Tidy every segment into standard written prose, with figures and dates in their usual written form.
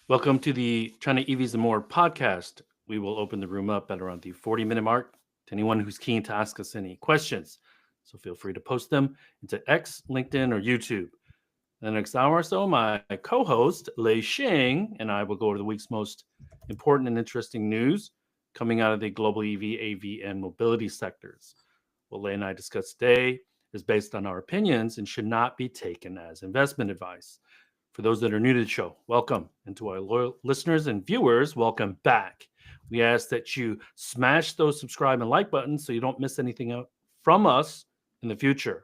Welcome to the China EVs and More podcast. We will open the room up at around the 40-minute mark to anyone who's keen to ask us any questions. So feel free to post them into X, LinkedIn, or YouTube. In the next hour or so, my co-host Lei Xing and I will go over the week's most important and interesting news coming out of the global EV, AV, and mobility sectors. What Lei and I discuss today is based on our opinions and should not be taken as investment advice. For those that are new to the show, welcome. And to our loyal listeners and viewers, welcome back. We ask that you smash those subscribe and like buttons so you don't miss anything out from us in the future.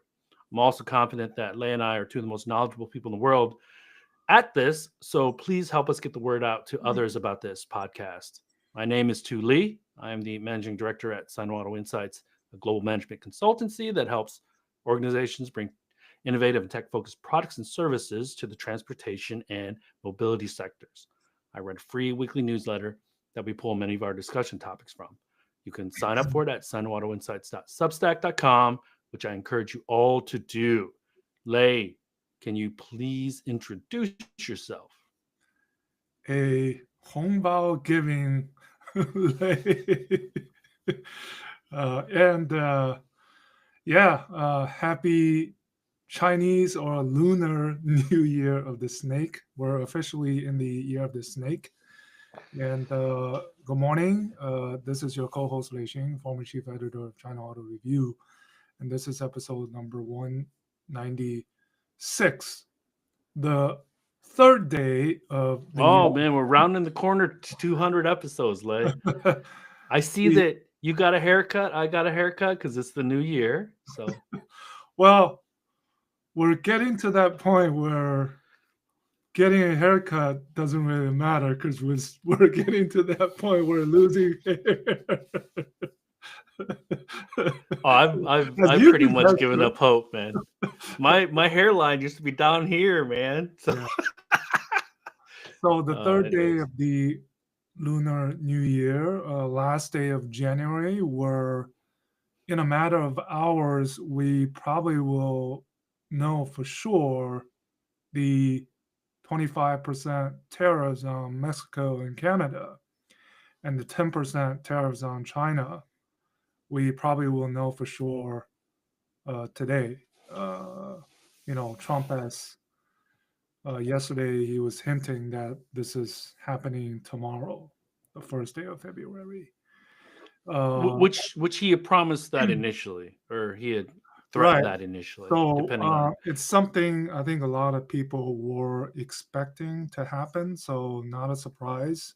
I'm also confident that Lei and I are two of the most knowledgeable people in the world at this, so please help us get the word out to others about this podcast. My name is Tu Lee. I am the managing director at Sino Auto Insights, a global management consultancy that helps organizations bring innovative and tech-focused products and services to the transportation and mobility sectors. I run a free weekly newsletter that we pull many of our discussion topics from. You can sign up for it at sinoautoinsights.substack.com, which I encourage you all to do. Lei, can you please introduce yourself? A hongbao giving and happy Chinese or Lunar New Year of the Snake. We're officially in the year of the snake. And good morning. This is your co-host Lei Xing, former chief editor of China Auto Review. And this is episode number 196. The third day of the year. Oh man, we're rounding the corner to 200 episodes, Lei. I see that you got a haircut. I got a haircut because it's the new year. So, well, we're getting to that point where getting a haircut doesn't really matter because we're getting to that point where losing hair. I've pretty much given up hope, man. My hairline used to be down here, man. So, yeah. So the third day of the Lunar New Year, last day of January, where in a matter of hours, we probably will know for sure the 25% tariffs on Mexico and Canada and the 10% tariffs on China. We probably will know for sure today. Trump has yesterday he was hinting that this is happening tomorrow, the first day of February. which he had promised that initially, or he had threatened that initially. So depending on it's something I think a lot of people were expecting to happen. So not a surprise.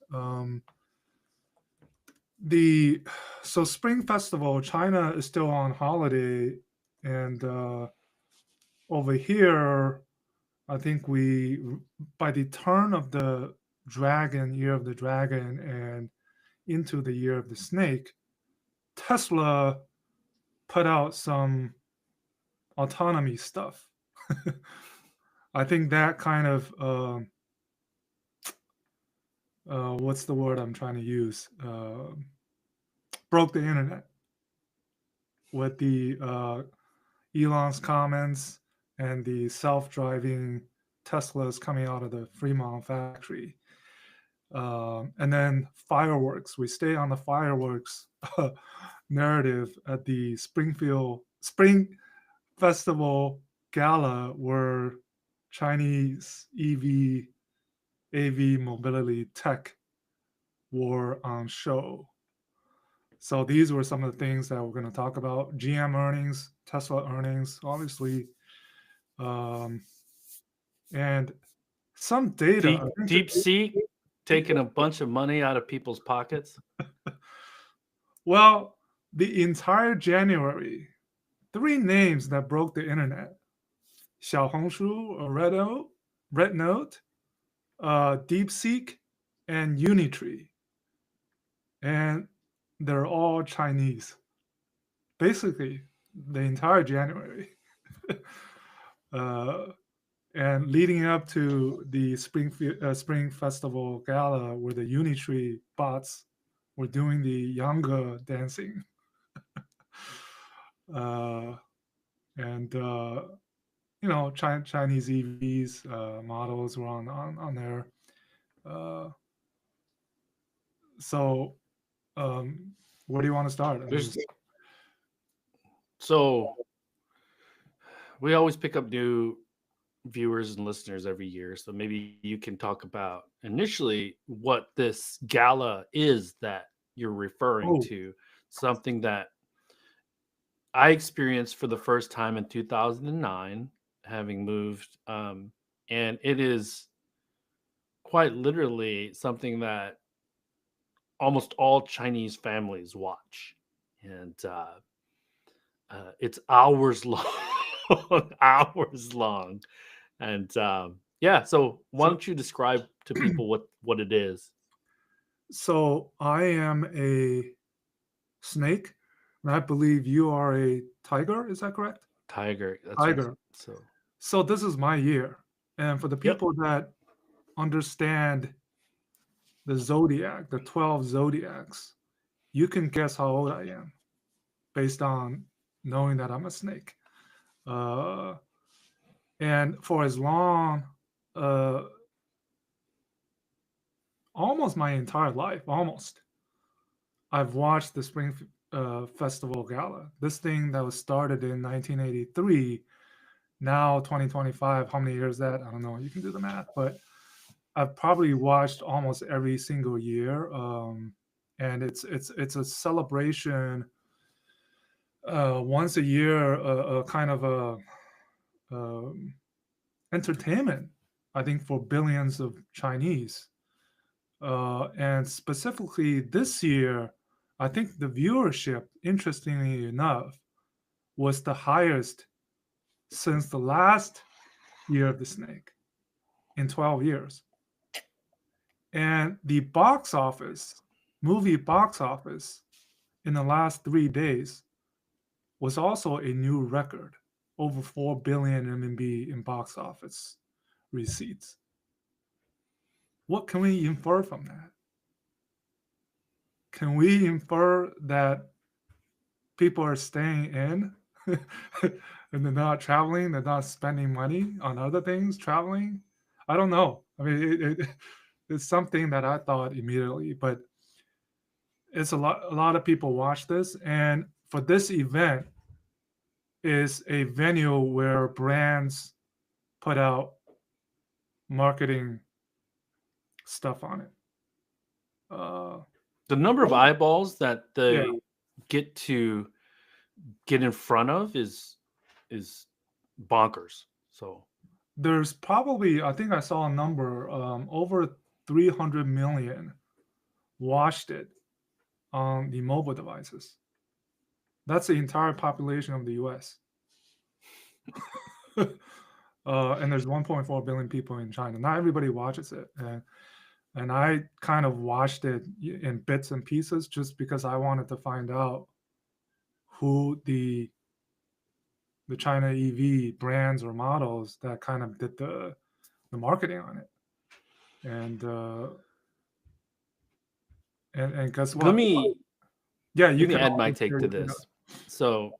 So Spring Festival, China is still on holiday, and over here, I think we by the turn of the dragon, year of the dragon, and into the year of the snake, Tesla put out some autonomy stuff. I think that kind of what's the word I'm trying to use? Broke the internet with the Elon's comments and the self-driving Teslas coming out of the Fremont factory. And then fireworks. We stay on the fireworks narrative at the Spring Festival Gala, where Chinese EV, AV mobility tech were on show. So these were some of the things that we're going to talk about. GM earnings, Tesla earnings, obviously, and some data. DeepSeek taking a bunch of money out of people's pockets. Well, the entire January, 3 names that broke the internet: Xiaohongshu, or RedNote, DeepSeek, and Unitree. And they're all Chinese. Basically, the entire January. And leading up to the Spring Festival Gala, where the Unitree bots were doing the Yanga dancing. And Chinese EVs models were on there. Uh, so, where do you want to start? I mean, So we always pick up new viewers and listeners every year. So maybe you can talk about initially what this gala is that you're referring oh, to, something that I experienced for the first time in 2009, having moved. And it is quite literally something that almost all Chinese families watch. And it's hours long, hours long. And yeah, so why so don't you describe to people what it is? so I am a snake, and I believe you are a tiger. Is that correct? Tiger, that's right. Tiger. So So this is my year, and for the yep. people that understand the zodiac, the 12 zodiacs, you can guess how old I am based on knowing that I'm a snake. Uh, and for as long, uh, almost my entire life, almost, I've watched the Spring Festival Gala. This thing that was started in 1983, now 2025. How many years is that? I don't know. You can do the math, but I've probably watched almost every single year. And it's a celebration once a year, a kind of a um, entertainment, I think, for billions of Chinese. And specifically this year, I think the viewership, interestingly enough, was the highest since the last year of the snake in 12 years. And the box office, movie box office, in the last 3 days was also a new record, over 4 billion RMB in box office receipts. What can we infer from that? Can we infer that people are staying in and they're not traveling, they're not spending money on other things, traveling? I don't know. I mean, it's something that I thought immediately, but it's a lot of people watch this, and for this event is a venue where brands put out marketing stuff on it. Uh, The number of eyeballs that yeah, they get in front of is bonkers. So there's probably, I think I saw a number, over 300 million watched it on the mobile devices. That's the entire population of the US. And there's 1.4 billion people in China. Not everybody watches it. And I kind of watched it in bits and pieces just because I wanted to find out who the China EV brands or models that kind of did the marketing on it. And guess let what? me Yeah, let you me can add my also take share to your data. this. So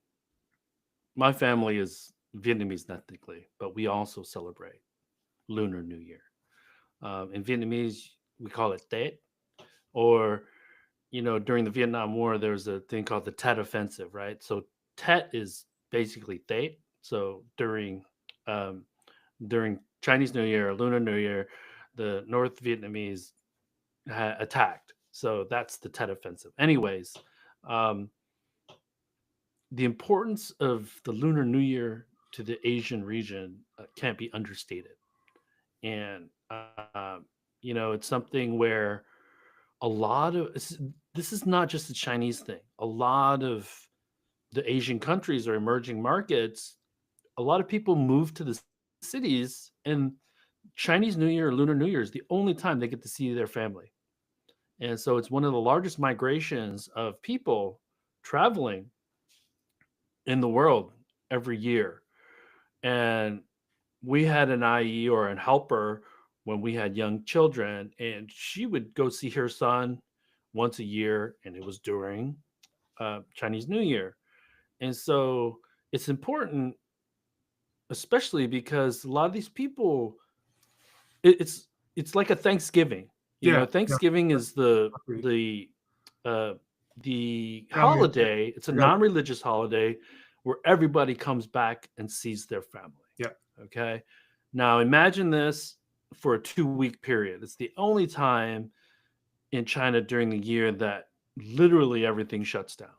my family is Vietnamese ethnically, but we also celebrate Lunar New Year. In Vietnamese, we call it Tết, or during the Vietnam War, there was a thing called the Tet Offensive, right? So Tet is basically Tết. So um, during Chinese New Year or Lunar New Year, the North Vietnamese attacked. So that's the Tet Offensive. Anyways, um, the importance of the Lunar New Year to the Asian region can't be understated. And, it's something where a lot of this is not just a Chinese thing. A lot of the Asian countries or emerging markets, a lot of people move to the cities, and Chinese New Year or Lunar New Year is the only time they get to see their family. And so it's one of the largest migrations of people traveling in the world every year. And we had an IE or an helper when we had young children, and she would go see her son once a year, and it was during Chinese New Year. And so it's important, especially because a lot of these people, it's like a Thanksgiving. You know, Yeah, yeah, Thanksgiving is agreed. the Family affair. holiday. It's a Together. non-religious holiday where everybody comes back and sees their family. Yeah. Okay. Now imagine this for a 2-week period. It's the only time in China during the year that literally everything shuts down.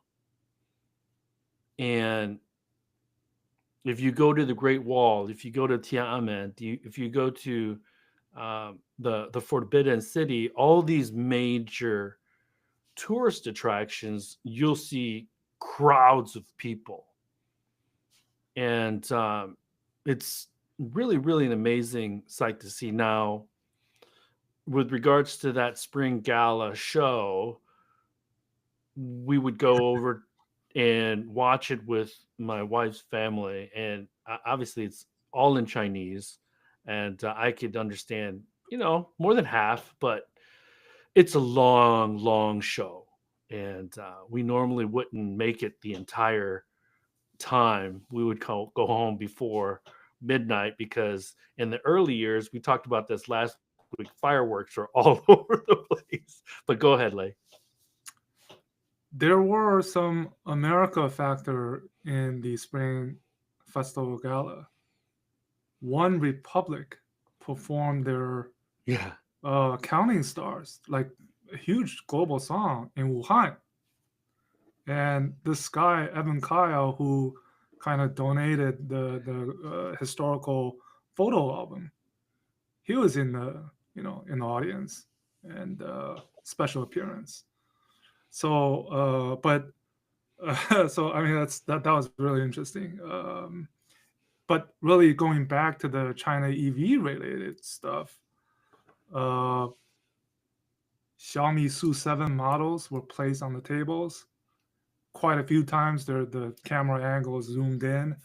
And if you go to the Great Wall, if you go to Tiananmen, if you go to the Forbidden City, all these major tourist attractions, you'll see crowds of people, and it's really, really an amazing sight to see. Now, with regards to that spring gala show, we would go over and watch it with my wife's family, and obviously it's all in Chinese, and I could understand, more than half, but it's a long, long show, and we normally wouldn't make it the entire time. We would go home before midnight because in the early years, we talked about this last week, fireworks are all over the place. But go ahead, Lei. There were some America factor in the Spring Festival Gala. One Republic performed their Yeah. Counting Stars, like a huge global song in Wuhan. And this guy, Evan Kyle, who kind of donated the historical photo album, he was in the audience and special appearance. So, but so I mean that was really interesting. But really going back to the China EV related stuff, uh, Xiaomi SU7 models were placed on the tables. Quite a few times, the camera angle zoomed in.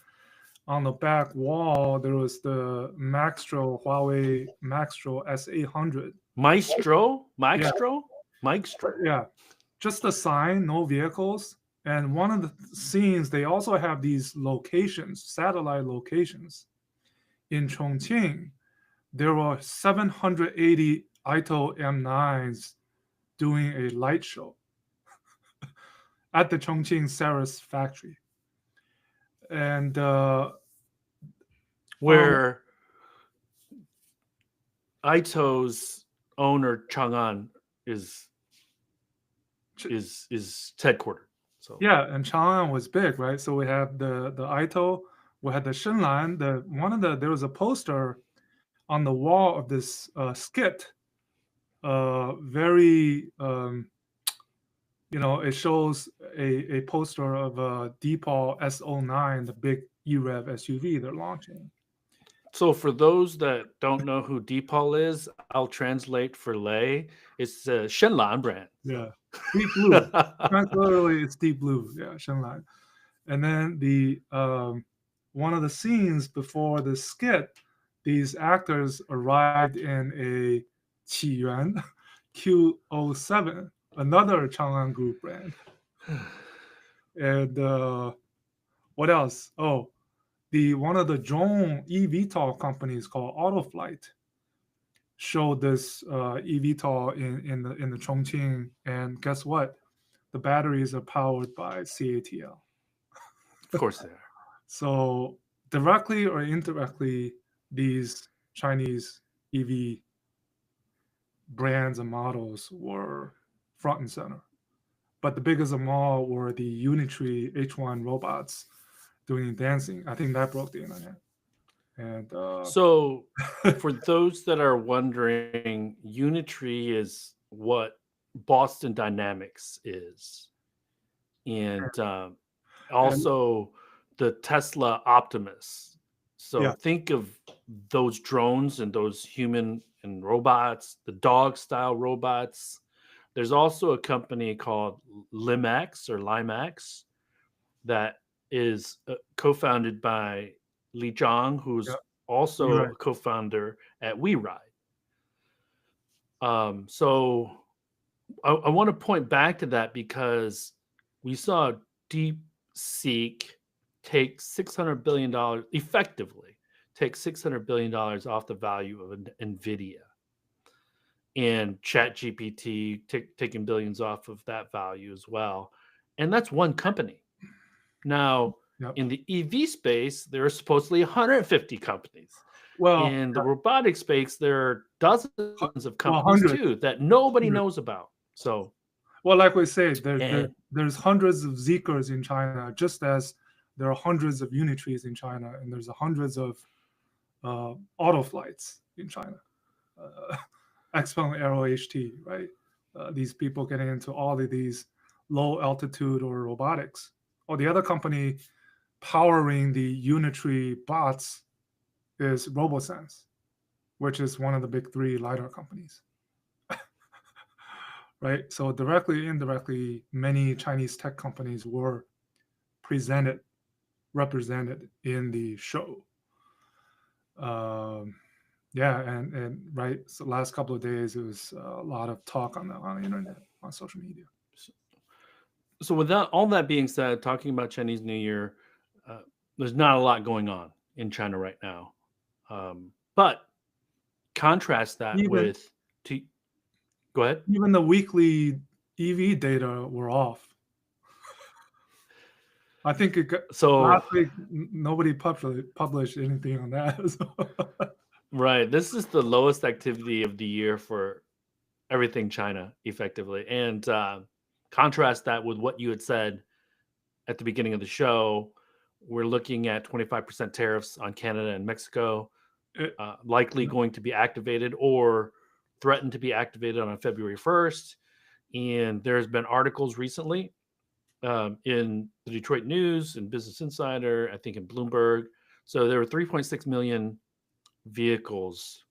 On the back wall, there was the Huawei Maxtro S800. Maestro? Yeah, Maestro? yeah, just the sign, no vehicles. And one of the scenes, they also have these locations, satellite locations. In Chongqing, there were 780 Ito M9s doing a light show at the Chongqing Ceres factory. And Where Ito's owner Chang'an is headquartered. So yeah, and Chang'an was big, right? So we have the Ito, we had the Shenlan. There was a poster on the wall of this skit. Very it shows a poster of a Deepal S09, the big EREV SUV they're launching. So for those that don't know who Deepal is, I'll translate for Lei. It's a Shenlan brand. Yeah, deep blue. Literally, it's deep blue. Yeah, Shenlan. And then the one of the scenes before the skit, these actors arrived in a Qiyuan Q07, another Chang'an Group brand. And what else? Oh, one of the drone eVTOL companies called Autoflight showed this eVTOL in the Chongqing, and guess what? The batteries are powered by CATL. Of course they are. So directly or indirectly, these Chinese EV brands and models were front and center. But the biggest of them all were the Unitree H1 robots doing dancing. I think that broke the internet. And so for those that are wondering, Unitree is what Boston Dynamics is. And also the Tesla Optimus. So yeah. think of those drones and those human and robots, the dog style robots. There's also a company called Limax that is co-founded by Li Zhang, who's also a co-founder at WeRide. So I want to point back to that because we saw DeepSeek take $600 billion, effectively take $600 billion off the value of NVIDIA. and ChatGPT taking billions off of that value as well. And that's one company. Now, Yep. in the EV space, there are supposedly 150 companies. Well, In the robotic space, there are dozens of companies 100. too that nobody 100. knows about. So, Well, like we say, and there's hundreds of Zeekrs in China, just as there are hundreds of Unitrees in China, and there's hundreds of auto flights in China. Xpeng Aero HT, right? These people getting into all of these low altitude or robotics. Or the other company powering the Unitree bots is RoboSense, which is one of the big three LiDAR companies. Right? So directly, indirectly, many Chinese tech companies were represented in the show. Yeah, and right, so last couple of days, it was a lot of talk on the internet, on social media. so with all that being said, talking about Chinese New Year, there's not a lot going on in China right now. But contrast that Even go ahead. even the weekly EV data were off. I think So last week nobody published anything on that. So. right, this is the lowest activity of the year for everything China, effectively. And contrast that with what you had said at the beginning of the show. We're looking at 25% tariffs on Canada and Mexico, likely going to be activated or threatened to be activated on February 1st. And there's been articles recently in the Detroit News and Business Insider, I think in Bloomberg. So there were 3.6 million vehicles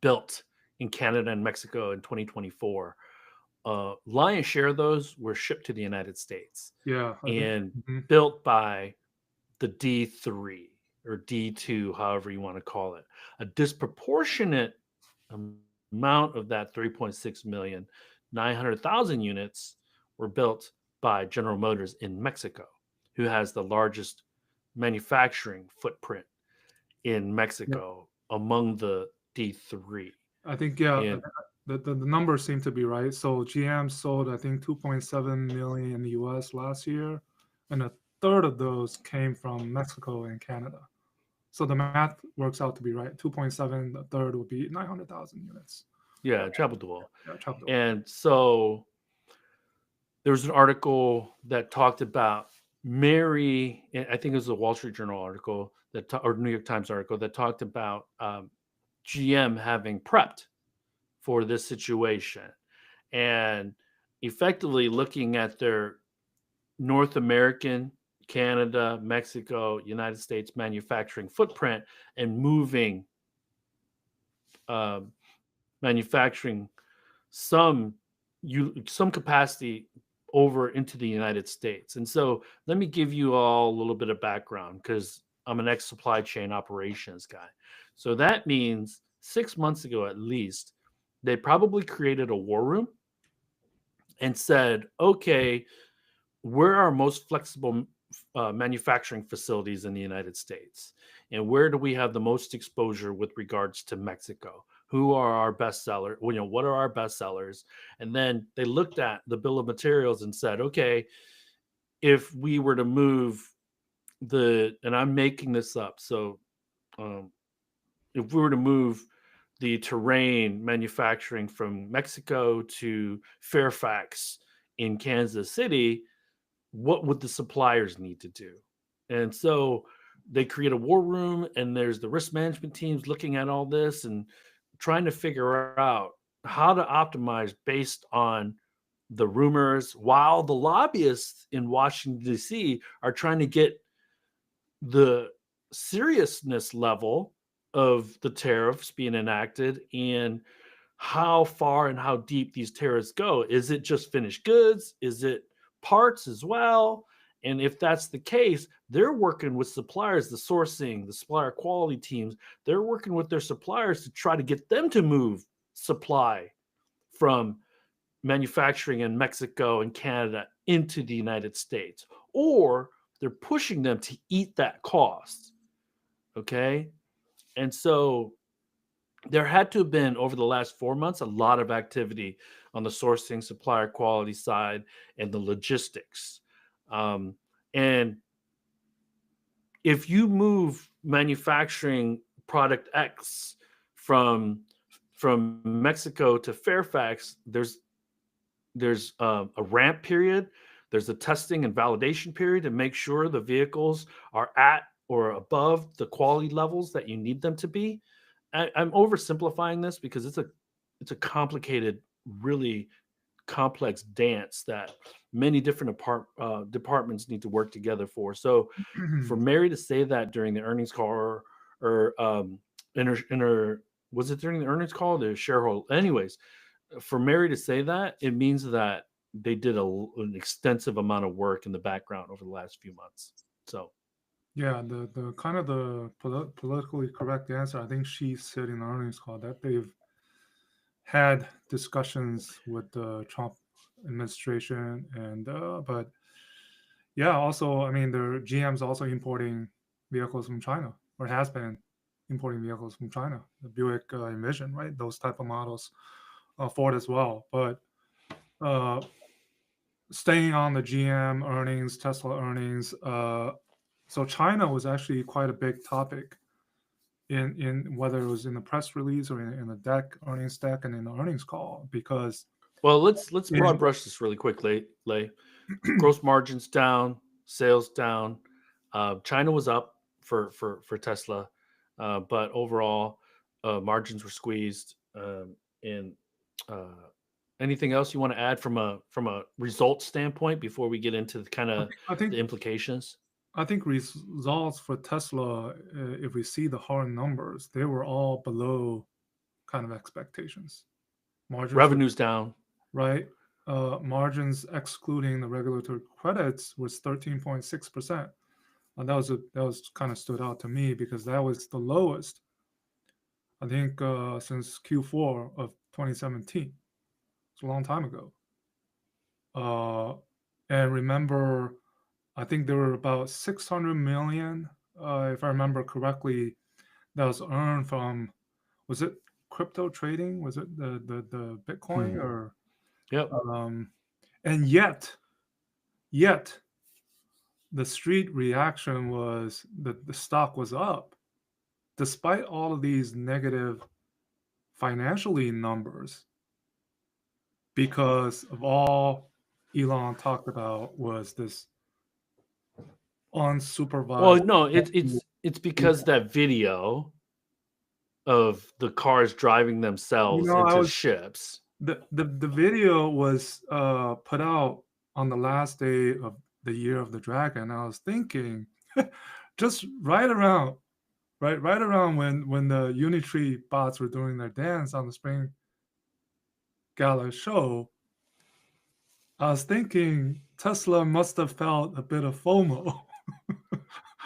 built in Canada and Mexico in 2024. Lion's share of those were shipped to the United States Yeah, and built by the D3 or D2, however you want to call it. A disproportionate amount of that 3.6 million, 900,000 units were built by General Motors in Mexico, who has the largest manufacturing footprint in Mexico among the D3. I think, yeah, And the numbers seem to be right. So GM sold, I think, 2.7 million in the US last year, and a third of those came from Mexico and Canada. So the math works out to be right. 2.7, a third would be 900,000 units. yeah, Chapel Yeah, chopped up. And so there was an article that talked about Mary, I think it was a Wall Street Journal article or New York Times article that talked about GM having prepped for this situation and effectively looking at their North American, Canada, Mexico, United States manufacturing footprint and moving manufacturing some capacity over into the United States. And so let me give you all a little bit of background because I'm an ex-supply chain operations guy. So that means 6 months ago at least, they probably created a war room and said, okay, where are our most flexible manufacturing facilities in the United States? And where do we have the most exposure with regards to Mexico? Who are our best sellers? Well, what are our best sellers? And then they looked at the bill of materials and said, okay, if we were to move and I'm making this up, so if we were to move the terrain manufacturing from Mexico to Fairfax in Kansas City, what would the suppliers need to do? And so they create a war room, and there's the risk management teams looking at all this and trying to figure out how to optimize based on the rumors, while the lobbyists in Washington, D.C. are trying to get the seriousness level of the tariffs being enacted and how far and how deep these tariffs go. Is it just finished goods? Is it parts as well? And if that's the case, they're working with suppliers, the sourcing, the supplier quality teams. They're working with their suppliers to try to get them to move supply from manufacturing in Mexico and Canada into the United States, or they're pushing them to eat that cost. Okay. And so there had to have been over the last 4 months a lot of activity on the sourcing, supplier quality side, and the logistics. And if you move manufacturing product X from Mexico to Fairfax, there's a ramp period, there's a testing and validation period to make sure the vehicles are at or above the quality levels that you need them to be. I'm oversimplifying this because it's a complicated, really complex dance that many different departments need to work together for. So for Mary to say that during the earnings call, or in her was it during the earnings call, the shareholder, anyways, for Mary to say that, it means that they did an extensive amount of work in the background over the last few months. So Yeah, the kind of the politically correct answer, I think she said in the earnings call that they've had discussions with the Trump administration, and but yeah, also, I mean, the GM's also importing vehicles from China, or has been importing vehicles from China, the Buick Envision, right? Those type of models, Ford as well. But uh, staying on the GM earnings, Tesla earnings, so China was actually quite a big topic in whether it was in the press release or in the deck, earnings deck, and in the earnings call, because well, let's broad in, brush this really quickly. Lay gross margins down, sales down. China was up for Tesla, but overall margins were squeezed. And anything else you want to add from a result standpoint before we get into the kind of I think the implications? I think results for Tesla, if we see the hard numbers, they were all below kind of expectations. Margins were Revenues down. right. Margins excluding the regulatory credits was 13.6%. And that was kind of stood out to me because that was the lowest, I think, since Q4 of 2017. It's a long time ago. And remember, I think there were about 600 million, if I remember correctly, that was earned from, was it crypto trading? Was it the Bitcoin or? Yep. And yet the street reaction was that the stock was up, despite all of these negative financially numbers, because of all Elon talked about was this unsupervised. Well, no, it's because that video of the cars driving themselves I into was ships. the video was put out on the last day of the year of the dragon. I was thinking, just right around when the Unitree bots were doing their dance on the Spring Gala show, I was thinking Tesla must have felt a bit of FOMO.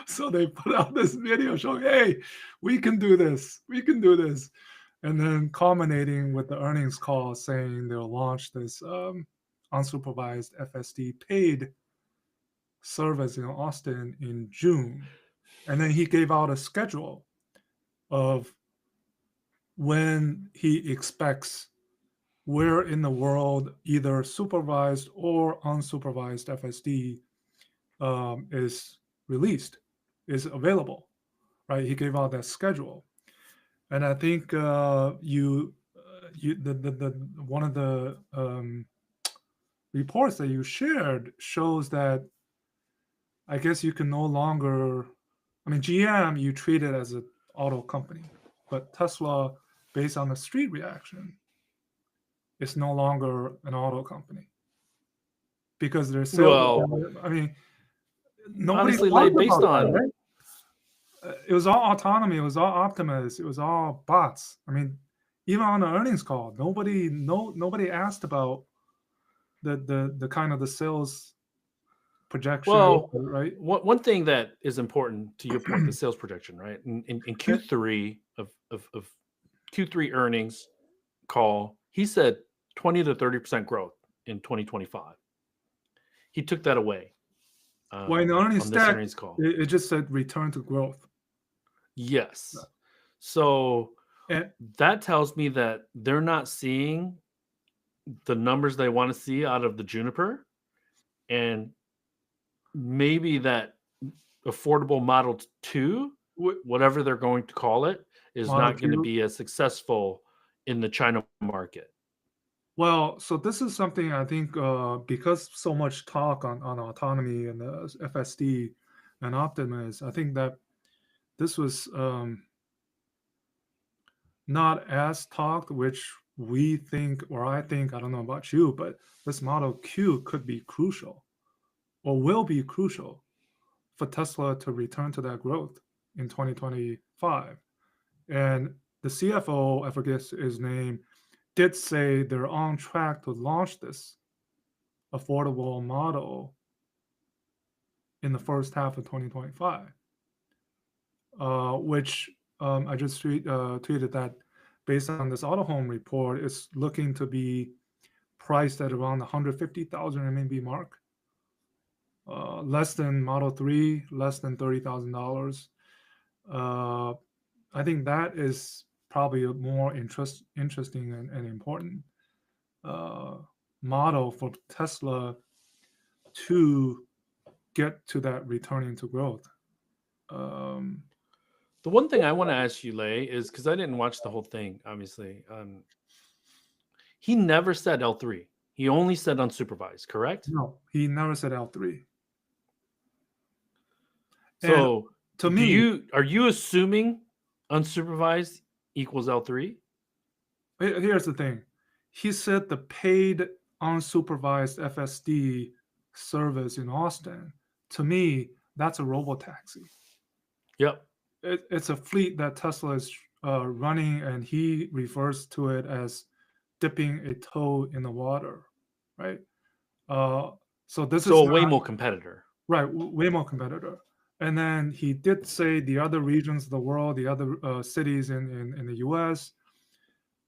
So they put out this video showing, hey, we can do this. And then culminating with the earnings call saying they'll launch this unsupervised FSD paid service in Austin in June. And then he gave out a schedule of when he expects where in the world either supervised or unsupervised FSD is released, is available, right? He gave out that schedule. And I think one of the reports that you shared shows that I guess you can no longer, I mean, GM you treat it as an auto company, but Tesla, based on the street reaction, is no longer an auto company because their sales. Well, I mean, nobody honestly, talked based about on that, right? It was all autonomy. It was all Optimus. It was all bots. I mean, even on the earnings call, nobody asked about the kind of the sales projection, well, right? one thing that is important to your point, the sales projection, right? In Q3 of Q3 earnings call, he said 20 to 30% growth in 2025. He took that away. Well, in the earnings on this deck, earnings call. it just said return to growth. Yes. So And That tells me that they're not seeing the numbers they want to see out of the Juniper, and maybe that affordable Model 2, w- whatever they're going to call it, is Model not going to Q. be as successful in the China market. Well, so this is something I think because so much talk on autonomy and the FSD and Optimus, I think that this was not as talked, which we think, or I think, I don't know about you, but this Model Q could be crucial or will be crucial for Tesla to return to that growth in 2025. And the CFO, I forget his name, did say they're on track to launch this affordable model in the first half of 2025, which I just tweeted that based on this Autohome report, it's looking to be priced at around 150,000 RMB mark, less than Model 3, less than $30,000. I think that is probably a more interesting and important model for Tesla to get to that returning to growth. Um, The one thing I want to ask you, Lei, is because I didn't watch the whole thing, obviously. He never said L3. He only said unsupervised, correct? no, he never said L3. And So to me, are you assuming unsupervised equals L3? here's the thing. He said the paid unsupervised FSD service in Austin, to me, that's a robotaxi. Yep. It's a fleet that Tesla is running, and he refers to it as dipping a toe in the water, right? So this So is a Waymo competitor. right, Waymo competitor. And then he did say the other regions of the world, the other cities in the US,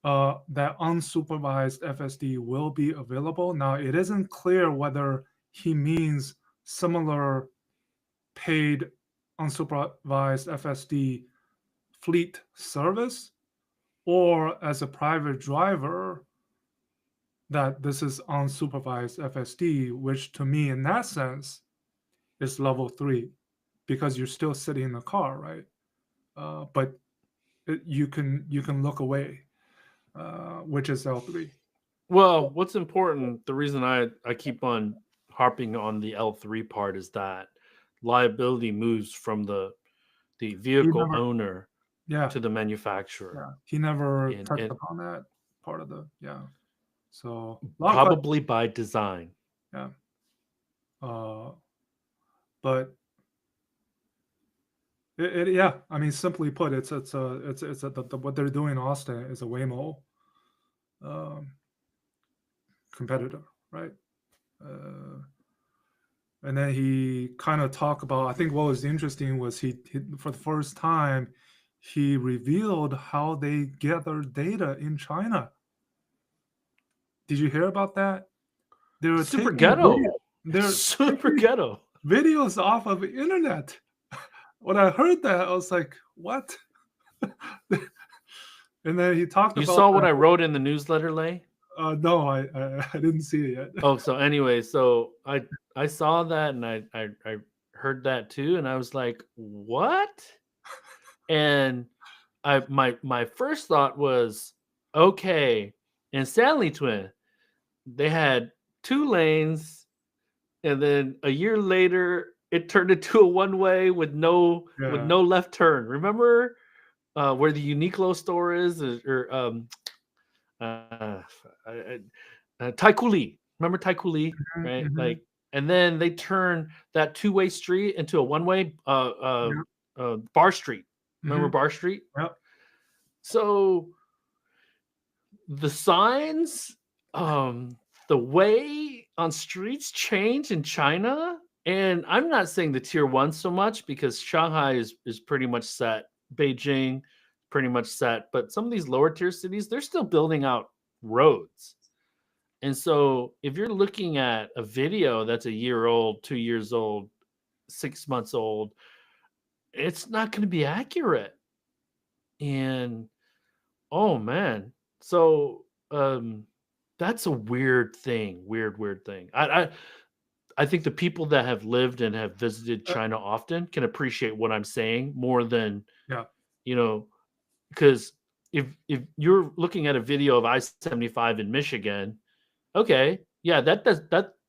that unsupervised FSD will be available. Now, it isn't clear whether he means similar paid unsupervised FSD fleet service or as a private driver that this is unsupervised FSD, which to me, in that sense, is level 3 because you're still sitting in the car, right? But you can look away, which is L3. Well, what's important, the reason I keep on harping on the L3 part is that liability moves from the He vehicle never, owner yeah, to the manufacturer. he never touched And upon that part of the, yeah. So a lot of questions, probably by design. yeah. But yeah, I mean, simply put, what they're doing in Austin is a Waymo um, competitor, right? Uh, and then he kind of talked about. I think what was interesting was he for the first time he revealed how they gather data in China. Did you hear about that? They were Super taking ghetto. they're Super taking ghetto. videos off of the internet. When I heard that, I was like, "What?" And then he talked You about saw what that. I wrote in the newsletter, Lay? No, I didn't see it yet. Oh, so anyway, so I saw that and I heard that too, and I was like, what? And my first thought was, okay, in Stanley Twin, they had 2 lanes, and then a year later it turned into a one-way with Yeah. no left turn. Remember where the Uniqlo store is, or uh, Taikuli. Remember Taikuli, Mhm, right? mhm. Like, and then they turn that two-way street into a one-way Yep. Bar Street. Remember Mhm. Bar Street? Yep. So the signs, um, the way on streets change in China, and I'm not saying the tier one so much because Shanghai is pretty much set. Beijing pretty much set, but some of these lower tier cities, they're still building out roads. And so if you're looking at a video that's a year old, 2 years old, 6 months old, it's not going to be accurate. And Oh man. So that's a weird thing. Weird thing. I think the people that have lived and have visited Uh, China often can appreciate what I'm saying more than, yeah, you know, because if you're looking at a video of I-75 in Michigan, okay, yeah, that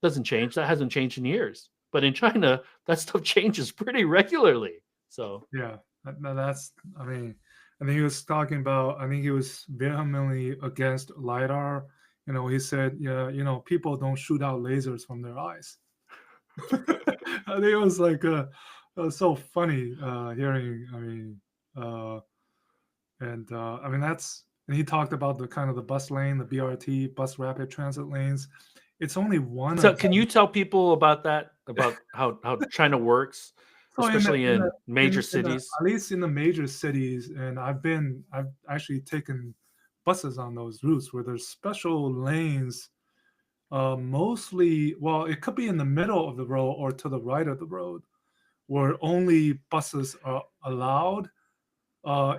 doesn't change. That hasn't changed in years. But in China, that stuff changes pretty regularly. So yeah. That's. I mean, I think he was talking about. I think he was vehemently against lidar. He said, yeah, people don't shoot out lasers from their eyes. I think it was like it was so funny hearing. I mean, uh, I mean that's. And he talked about the kind of the bus lane, the BRT, bus rapid transit lanes. It's only one so of can you tell people about that, about how China works, So especially in major in the cities? at least in the major cities, and I've actually taken buses on those routes where there's special lanes. Mostly, well, it could be in the middle of the road or to the right of the road, where only buses are allowed,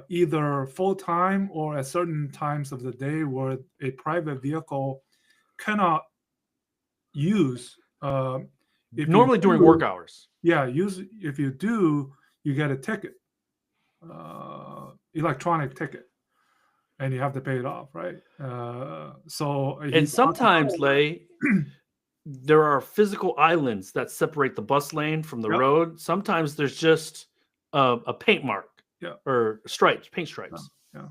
either full time or at certain times of the day, where a private vehicle cannot use. If you Normally during work do, hours. yeah, use if you do, you get a ticket, electronic ticket, and you have to pay it off, right? So he And talked about sometimes, Lay, there are physical islands that separate the bus lane from the yep, road. Sometimes there's just a paint mark yeah, or stripes, paint yeah, stripes. yeah.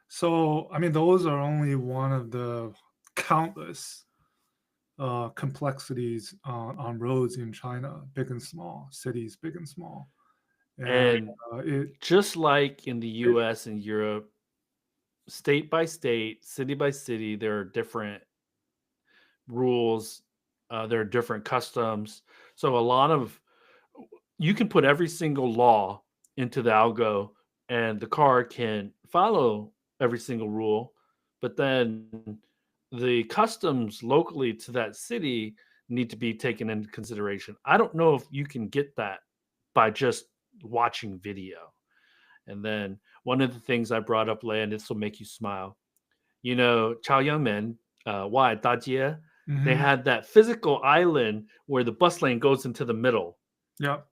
So I mean, those are only one of the countless complexities on roads in China, big and small, cities, big and small, and And it, just like in the it US and Europe, state by state, city by city, there are different rules, there are different customs. So a lot of you can put every single law into the algo and the car can follow every single rule, but then the customs locally to that city need to be taken into consideration. I don't know if you can get that by just watching video. And then one of the things I brought up, Lei, and this will make you smile. You know, Chaoyangmen, why Dajie, they mhm, had that physical island where the bus lane goes into the middle. yeah,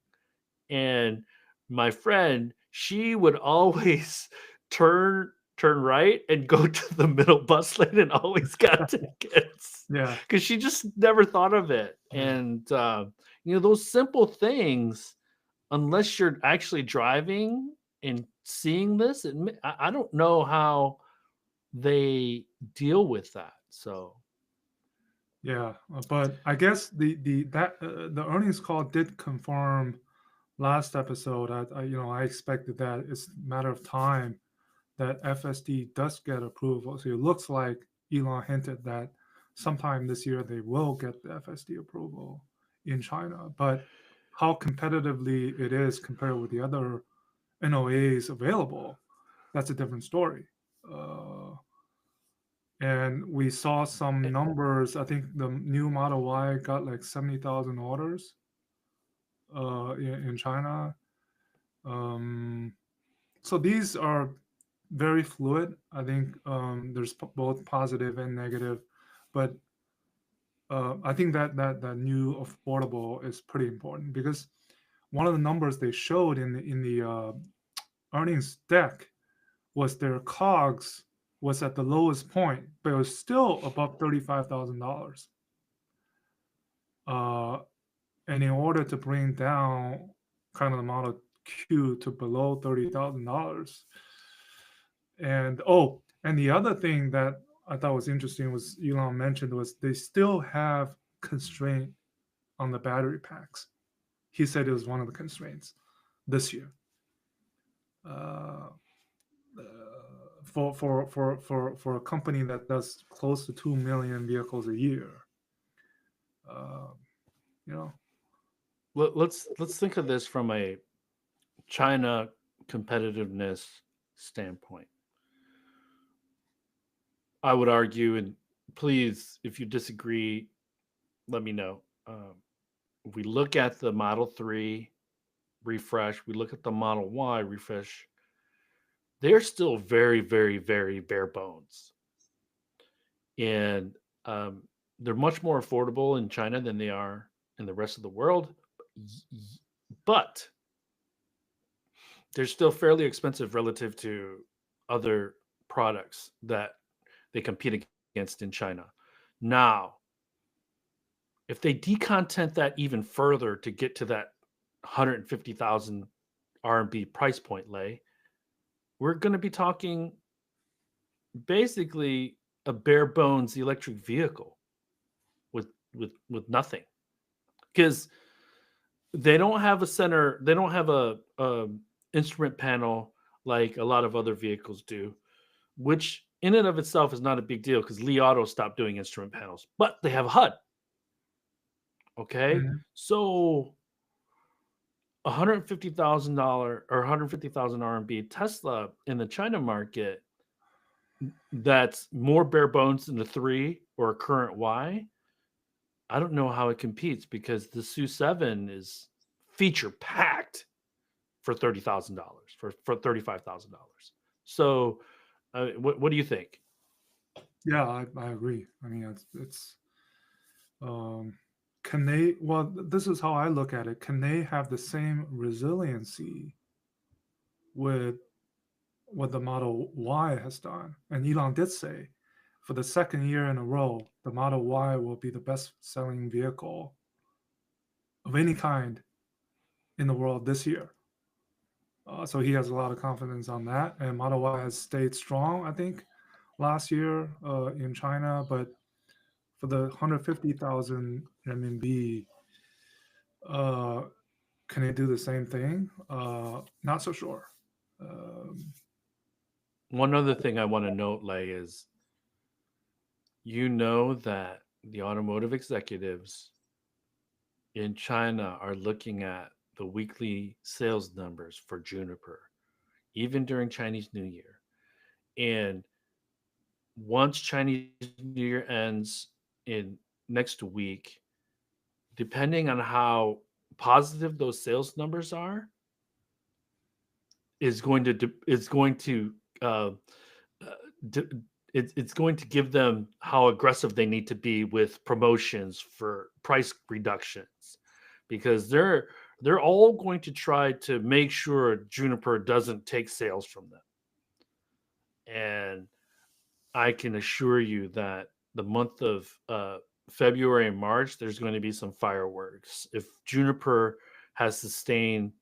And my friend, she would always turn right and go to the middle bus lane and always got tickets yeah, because she just never thought of it. yeah. And those simple things, unless you're actually driving and seeing this, I don't know how they deal with that. So Yeah, but I guess the earnings call did confirm last episode. I expected that it's a matter of time that FSD does get approval. So it looks like Elon hinted that sometime this year they will get the FSD approval in China. But how competitively it is compared with the other NOAs available, that's a different story. Uh, and we saw some eh, numbers. I think the new Model Y got like 70,000 orders in China. Um, so these are very fluid. I think there's both positive and negative, but I think that new affordable is pretty important because one of the numbers they showed in the earnings deck was their COGS was at the lowest point, but it was still above $35,000. Uh, and in order to bring down kind of the Model Q to below $30,000, and the other thing that I thought was interesting was Elon mentioned was they still have constraint on the battery packs. He said it was one of the constraints this year. Uh, for a company that does close to 2 million vehicles a year, uh, you know, let's think of this from a China competitiveness standpoint. I would argue, and please, if you disagree, let me know. If we look at the Model 3 refresh, we look at the Model Y refresh, they're still very, very, very bare bones, and they're much more affordable in China than they are in the rest of the world. But they're still fairly expensive relative to other products that they compete against in China. Now, if they decontent that even further to get to that 150,000 RMB price point, Lay, we're going to be talking basically a bare bones electric vehicle with nothing, because they don't have a center, they don't have a instrument panel like a lot of other vehicles do, which in and of itself is not a big deal because Li Auto stopped doing instrument panels, but they have a HUD. Okay, Mhm. so $150,000 or 150,000 RMB Tesla in the China market, that's more bare bones than the 3 or a current Y. I don't know how it competes because the SU7 is feature packed for $30,000 for $35,000. So, what do you think? Yeah, I agree. I mean, it's can they? Well, this is how I look at it. Can they have the same resiliency with what the Model Y has done? And Elon did say, for the second year in a row, the Model Y will be the best-selling vehicle of any kind in the world this year. So he has a lot of confidence on that. And Model Y has stayed strong, I think, last year in China. But for the 150,000 RMB, uh, can it do the same thing? Not so sure. Um, One other thing I want to note, Lay, is that the automotive executives in China are looking at the weekly sales numbers for Juniper, even during Chinese New Year. And once Chinese New Year ends in next week, depending on how positive those sales numbers are, is going to uh, uh, d- it's going to give them how aggressive they need to be with promotions for price reductions, because they're all going to try to make sure Juniper doesn't take sales from them. And I can assure you that the month of February and March, there's going to be some fireworks. If Juniper has sustained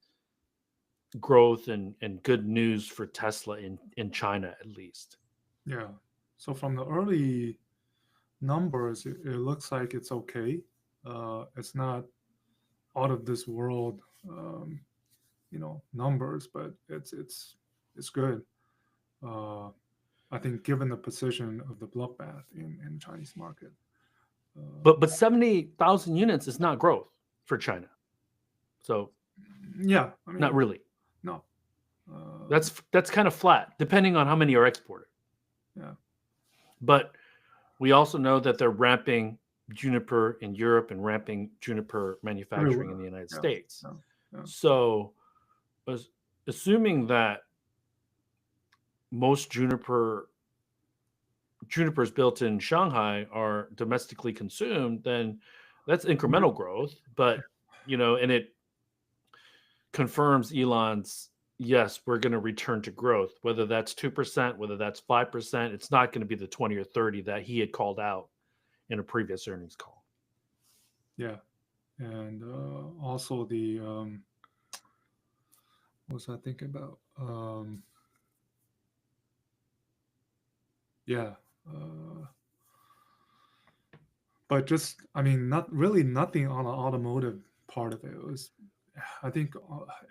growth and good news for Tesla in China, at least. yeah. So from the early numbers, it looks like it's okay. It's not out of this world, numbers, but it's good. Uh, I think given the position of the bloodbath in Chinese market. Uh, But 70,000 units is not growth for China. So yeah, I not mean, really. no. Uh, That's kind of flat, depending on how many are exported. yeah, But we also know that they're ramping Juniper in Europe and ramping Juniper manufacturing in everywhere. the United Yeah, States. yeah, yeah. So, assuming that most Junipers built in Shanghai are domestically consumed, then that's incremental growth. But and it confirms Elon's, yes, we're going to return to growth, whether that's 2%, whether that's 5%. It's not going to be the 20 or 30 that he had called out in a previous earnings call. Yeah, and also the what was I thinking about? Yeah, uh, but just I mean, not really nothing on the automotive part of it. It was, I think,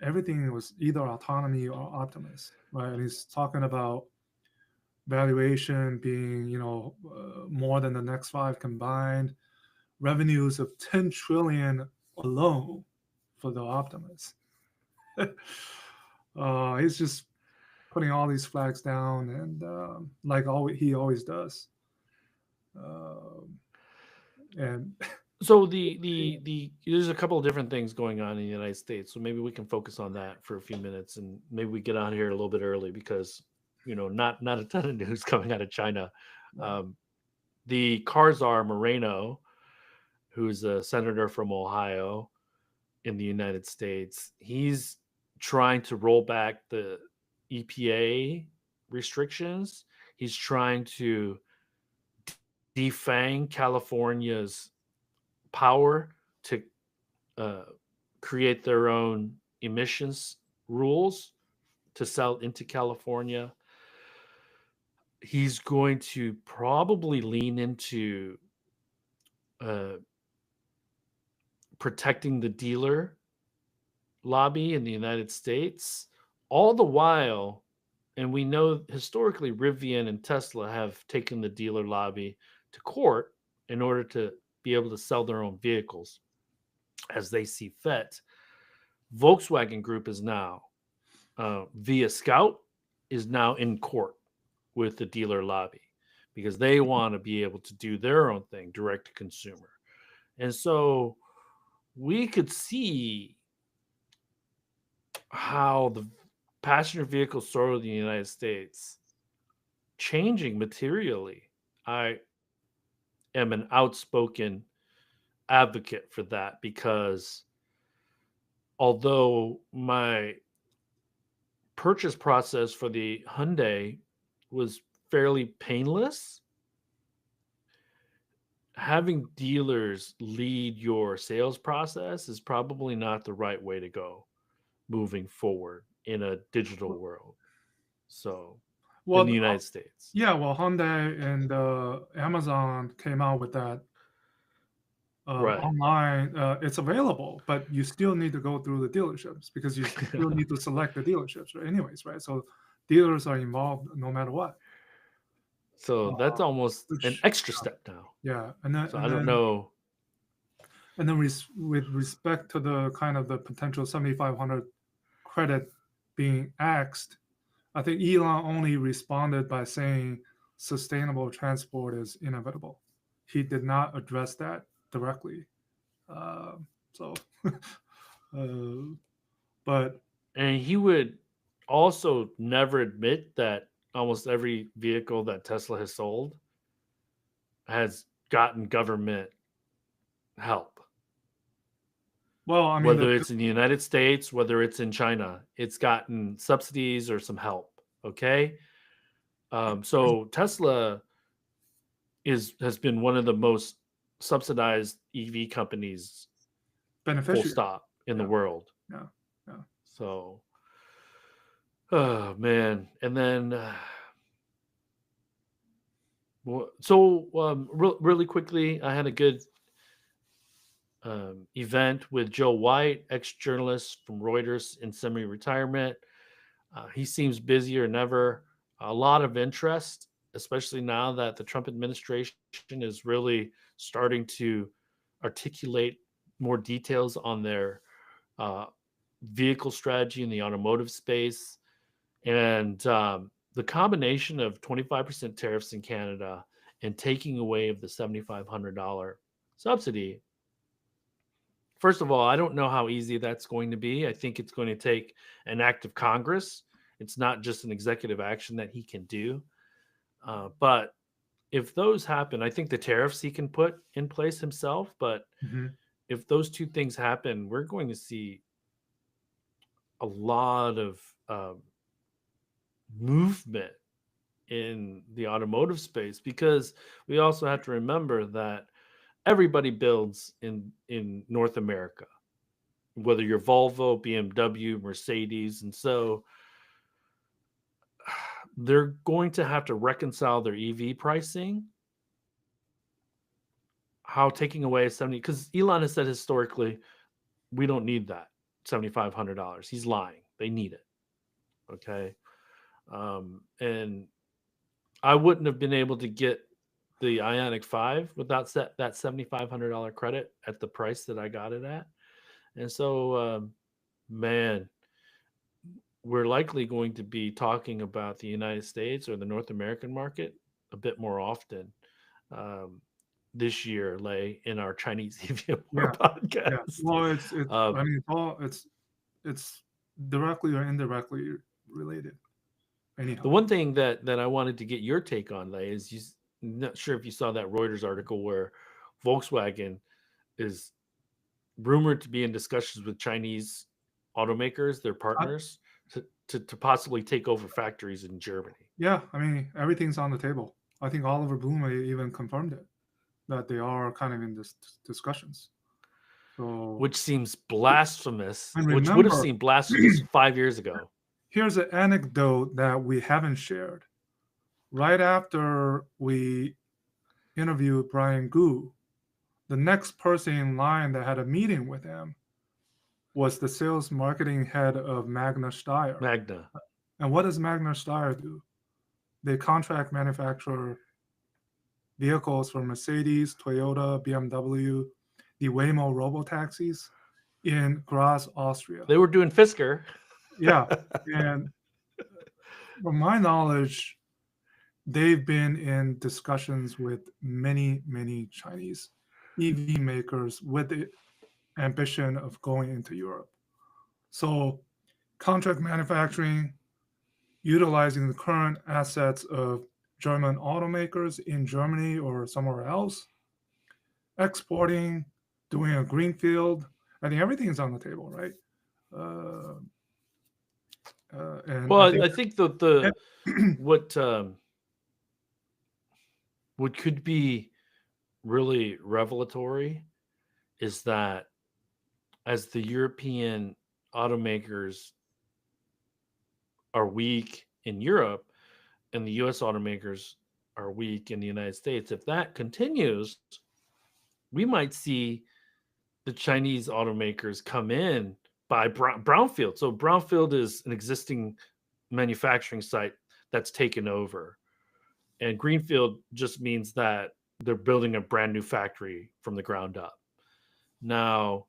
everything was either autonomy or Optimus, right? And he's talking about valuation being, more than the next five combined, revenues of 10 trillion alone for the Optimus. He's just putting all these flags down, and like he always does. Um, and So the there's a couple of different things going on in the United States. So maybe we can focus on that for a few minutes, and maybe we get out of here a little bit early because not a ton of news coming out of China. Yeah. The car czar Moreno, who's a senator from Ohio in the United States, he's trying to roll back the EPA restrictions. He's trying to defang California's power to uh, create their own emissions rules to sell into California. He's going to probably lean into uh, protecting the dealer lobby in the United States, all the while, and we know historically Rivian and Tesla have taken the dealer lobby to court in order to be able to sell their own vehicles as they see fit. Volkswagen Group is now, via Scout, is now in court with the dealer lobby because they want to be able to do their own thing direct to consumer. And so we could see how the passenger vehicle store in the United States changing materially. I am an outspoken advocate for that because although my purchase process for the Hyundai was fairly painless, having dealers lead your sales process is probably not the right way to go moving forward in a digital world. So, in the Well, United States. yeah, well, Hyundai and Amazon came out with that Right. online. It's available, but you still need to go through the dealerships because you still need to select the dealerships, right? Anyways, right? So dealers are involved no matter what. So that's almost an Which, extra step now. yeah, and then So I don't know. and then with respect to the kind of the potential 7,500 credit being axed, I think Elon only responded by saying sustainable transport is inevitable. He did not address that directly. So, but And he would also never admit that almost every vehicle that Tesla has sold has gotten government help. well, I mean, Whether it's in the United States, whether it's in China, it's gotten subsidies or some help. Okay. So Tesla has been one of the most subsidized EV companies, full beneficiary. stop, in the Yeah. world. Yeah, yeah. So, oh man, and then really quickly, I had a good event with Joe White, ex-journalist from Reuters in semi-retirement. He seems busier than ever. A lot of interest, especially now that the Trump administration is really starting to articulate more details on their uh, vehicle strategy in the automotive space. And the combination of 25% tariffs in Canada and taking away of the $7,500 subsidy. First of all, I don't know how easy that's going to be. I think it's going to take an act of Congress. It's not just an executive action that he can do. But if those happen, I think the tariffs he can put in place himself. But if those two things happen, we're going to see a lot of movement in the automotive space because we also have to remember that everybody builds in North America, whether you're Volvo, BMW, Mercedes, and so they're going to have to reconcile their EV pricing. How taking away 70, because Elon has said historically, we don't need that $7,500. He's lying. They need it. Okay. And I wouldn't have been able to get the Ioniq 5 without that $7,500 credit at the price that I got it at. And so, man, we're likely going to be talking about the United States or the North American market a bit more often this year, Lei, in our Chinese EVMR podcast. Yeah. Well, I mean, it's directly or indirectly related. anyhow. The one thing that I wanted to get your take on, Lei, is not sure if you saw that Reuters article where Volkswagen is rumored to be in discussions with Chinese automakers, their I, partners, to possibly take over factories in Germany. yeah, I mean, everything's on the table. I think Oliver Blume even confirmed it, that they are kind of in this discussions. So, Which seems blasphemous, and which would have remember, seemed blasphemous 5 years ago. here's an anecdote that we haven't shared. Right after we interviewed Brian Gu, the next person in line that had a meeting with him was the sales marketing head of Magna Steyr. Magna. And what does Magna Steyr do? They contract manufacture vehicles for Mercedes, Toyota, BMW, the Waymo robotaxis in Graz, Austria. They were doing Fisker. Yeah. And from my knowledge, they've been in discussions with many, many Chinese EV makers with the ambition of going into Europe. So, contract manufacturing, utilizing the current assets of German automakers in Germany or somewhere else, exporting, doing a greenfield. I think everything is on the table, right? And well, I think the what could be really revelatory is that as the European automakers are weak in Europe and the US automakers are weak in the United States, if that continues, we might see the Chinese automakers come in by brownfield. So brownfield is an existing manufacturing site that's taken over. And greenfield just means that they're building a brand new factory from the ground up. Now,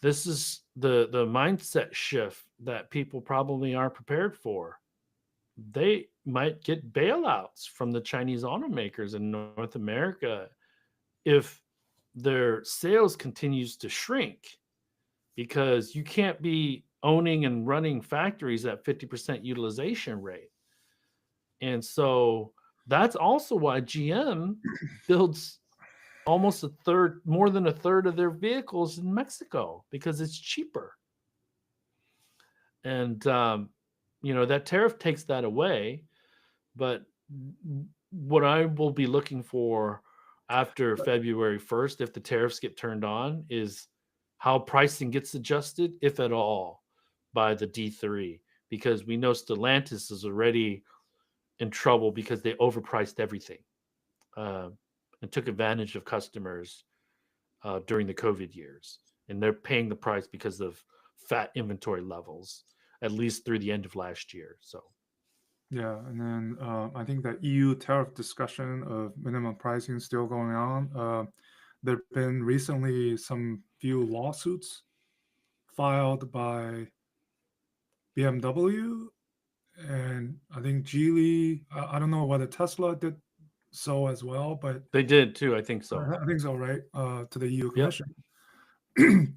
this is the mindset shift that people probably aren't prepared for. They might get bailouts from the Chinese automakers in North America if their sales continues to shrink, because you can't be owning and running factories at 50% utilization rate. And so that's also why GM builds almost more than a third of their vehicles in Mexico, because it's cheaper. And, that tariff takes that away. But what I will be looking for after February 1st, if the tariffs get turned on, is how pricing gets adjusted, if at all, by the D3, because we know Stellantis is already in trouble because they overpriced everything and took advantage of customers during the COVID years. And they're paying the price because of fat inventory levels, at least through the end of last year. So, yeah, and then I think that EU tariff discussion of minimum pricing is still going on. There have been recently some few lawsuits filed by BMW, and I think Geely. I don't know whether Tesla did so as well, but they did too. I think so. I think so, right? To the EU Yep. Commission.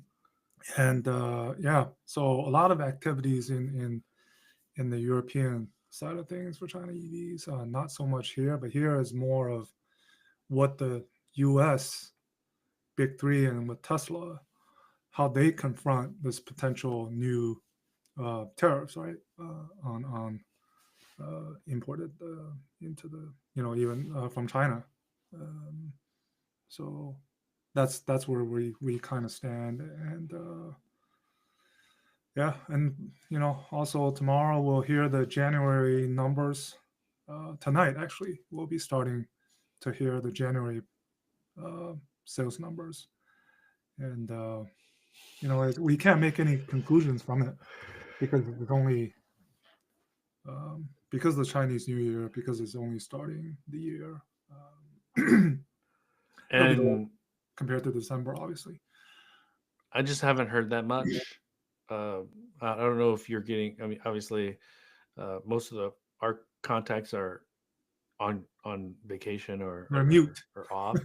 And yeah, so a lot of activities in the European side of things for China EVs. Not so much here, but here is more of what the U.S. Big Three and with Tesla, how they confront this potential new tariffs, right, on imported into the, even from China. So that's where we kind of stand. And yeah, and also tomorrow we'll hear the January numbers. Tonight, actually, we'll be starting to hear the January sales numbers, and we can't make any conclusions from it because it's only because of the Chinese New Year, because it's only starting the year, And compared to December, obviously. I just haven't heard that much. I don't know if you're getting. I mean, obviously, most of our contacts are on vacation or mute or off.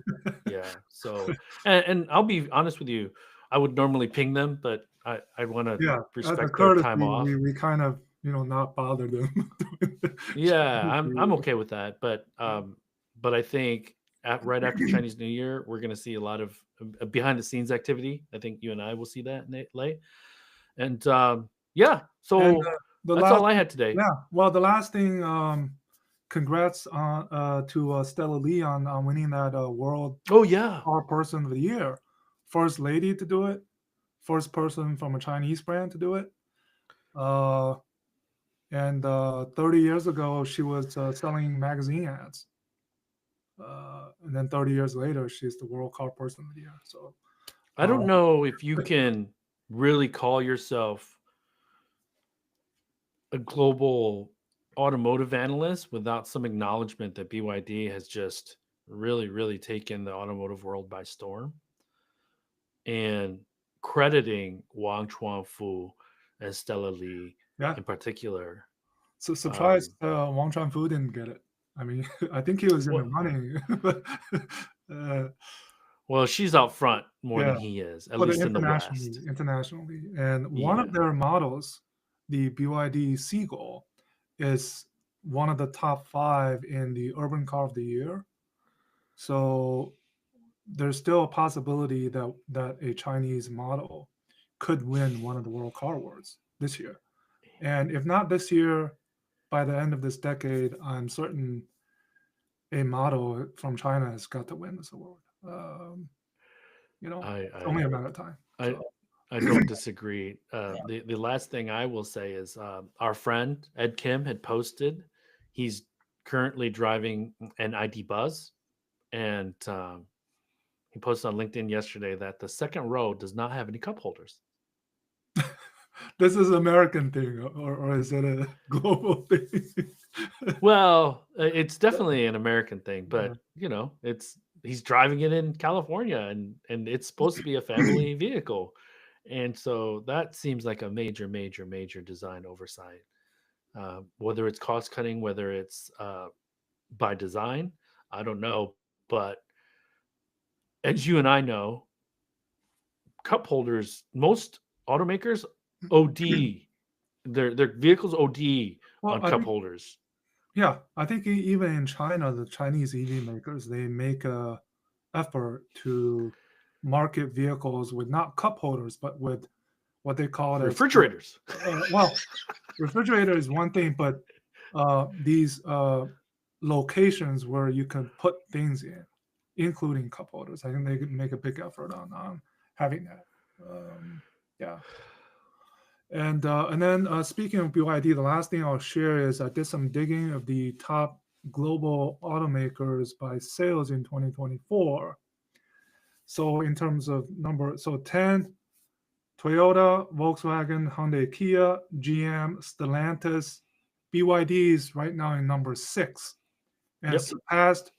Yeah. So, and I'll be honest with you, I would normally ping them, but I want to respect their time off. We kind of not bother them. Yeah, I'm okay with that, but I think right after Chinese New Year, we're gonna see a lot of behind the scenes activity. I think you and I will see that, Lay. And yeah, And so the that's last, all I had today. yeah, well, the last thing, congrats on to Stella Lee on winning that World Oh yeah, Car Person of the Year, first lady to do it, first person from a Chinese brand to do it. And 30 years ago, she was selling magazine ads. And then 30 years later, she's the World Car Person of the Year. So, I don't know if you can really call yourself a global automotive analyst without some acknowledgement that BYD has just really, really taken the automotive world by storm, and crediting Wang Chuanfu and Stella Li yeah, in particular. so surprised Wang Chuanfu didn't get it. I mean, I think he was in the Well, running, but uh, well, she's out front more yeah, than he is, at but least in the West. internationally, and one of Yeah. their models, the BYD Seagull, is one of the top 5 in the Urban Car of the Year. So there's still a possibility that a Chinese model could win one of the World Car Awards this year. And if not this year, by the end of this decade, I'm certain a model from China has got to win this award. It's only a matter of time. I So. I don't disagree. The last thing I will say is our friend Ed Kim had posted. He's currently driving an ID Buzz, and he posted on LinkedIn yesterday that the second row does not have any cup holders. This is an American thing, or is it a global thing? Well, it's definitely an American thing, but he's driving it in California, and it's supposed to be a family vehicle, and so that seems like a major, major, major design oversight. Whether it's cost cutting, whether it's by design, I don't know, but as you and I know, cup holders, most automakers OD their vehicles OD Well, on I cup think, holders. yeah, I think even in China, the Chinese EV makers, they make a effort to market vehicles with not cup holders, but with what they call as Refrigerators. well, refrigerator is one thing, but these locations where you can put things in, including cup holders. I think they could make a big effort on having that. Yeah. And then speaking of BYD, the last thing I'll share is I did some digging of the top global automakers by sales in 2024. So in terms of number, so 10, Toyota, Volkswagen, Hyundai, Kia, GM, Stellantis, BYD is right now in number 6 and Yep. surpassed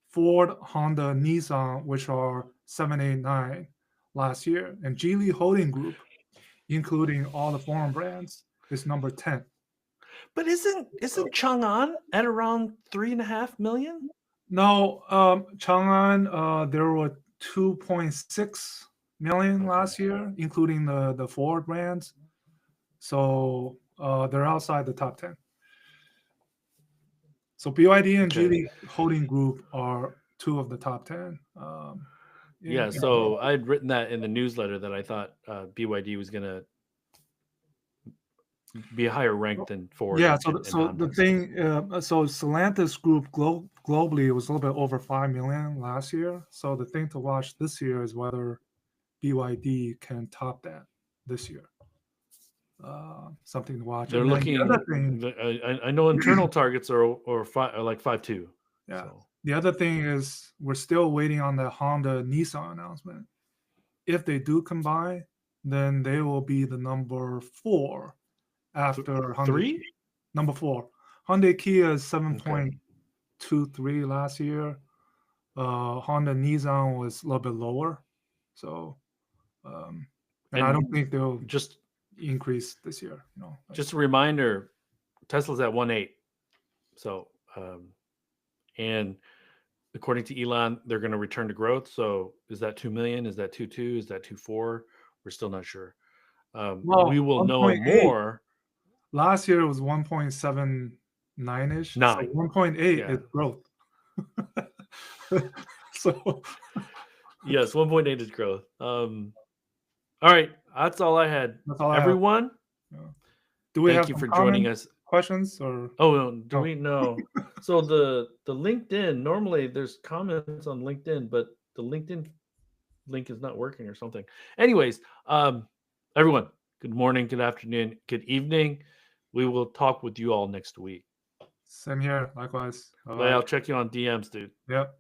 Ford, Honda, Nissan, which are 7, 8, 9 last year. And Geely Holding Group, including all the foreign brands, is number 10. But isn't Chang'an at around 3.5 million? No, Chang'an, there were 2.6 million last year, including the Ford brands. So they're outside the top 10. So BYD and Okay. Geely Holding Group are 2 of the top 10. Yeah, so I'd written that in the newsletter that I thought BYD was going to be higher ranked than Ford. Yeah, and so Honda. the thing, so Stellantis Group globally was a little bit over 5 million last year. So the thing to watch this year is whether BYD can top that this year. Something to watch. They're And then looking. the other thing, I know internal targets are like 5.2. yeah. So. The other thing is we're still waiting on the Honda Nissan announcement. If they do combine, then they will be the number 4 after Hyundai. 3? Number 4. Hyundai Kia is 7.23 last year. Honda Nissan was a little bit lower. So, and I don't think they'll just increase this year. Just a reminder, Tesla's at 1.8. So, and according to Elon, they're going to return to growth. So, is that 2 million? Is that 2.2? Is that 2.4? We're still not sure. We will know more. last year it was 1.79-ish. So 9. 1.8 Yeah. is growth. So Yes, 1.8 is growth. All right, that's all I had. that's all I have. Everyone, Do we thank have you some for joining comments, us. questions, or Oh, no, do No. we? No. So the LinkedIn, normally there's comments on LinkedIn, but the LinkedIn link is not working or something. Anyways, everyone, good morning, good afternoon, good evening. We will talk with you all next week. same here? Likewise. I'll check you on DMs, dude. Yep.